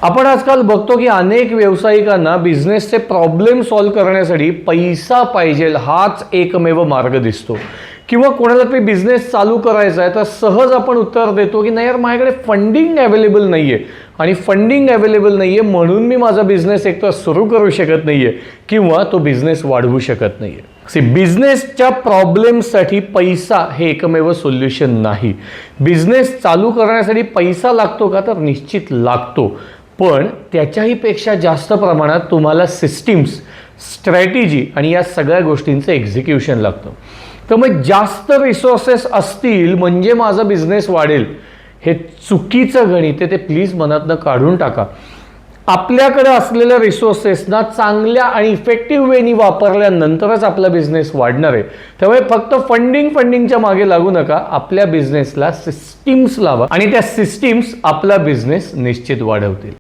आपण आजकाल बघतो की अनेक व्यावसायिकांना बिझनेसचे प्रॉब्लेम सॉल्व्ह करण्यासाठी पैसा पाहिजे हाच एकमेव मार्ग दिसतो किंवा कोणाला तरी बिझनेस चालू करायचा आहे तर सहज आपण उत्तर देतो की नाही यार माझ्याकडे फंडिंग अवेलेबल नाहीये आणि फंडिंग अवेलेबल नाहीये म्हणून मी माझा बिझनेस एकतर सुरू करू शकत नाहीये किंवा तो बिझनेस वाढवू शकत नाहीये। बिझनेसच्या प्रॉब्लेमसाठी पैसा हे एकमेव सोल्युशन नाही। बिझनेस चालू करण्यासाठी पैसा लागतो का तर निश्चित लागतो, पण त्याच्याही पेक्षा जास्त प्रमाणात तुम्हाला सिस्टीम्स, स्ट्रॅटेजी आणि या सगळ्या गोष्टींचं एक्झिक्युशन लागतं। तर मग जास्त रिसोर्सेस असतील म्हणजे माझा बिझनेस वाढेल हे चुकीचं गणित आहे, ते प्लीज मनातनं काढून टाका। आपल्याकडे असलेल्या रिसोर्सेसना चांगल्या आणि इफेक्टिव्ह वेनी वापरल्यानंतरच आपला बिझनेस वाढणार आहे। त्यामुळे फक्त फंडिंगच्या मागे लागू नका, आपल्या बिझनेसला सिस्टीम्स लावा आणि त्या सिस्टीम्स आपला बिझनेस निश्चित वाढवतील।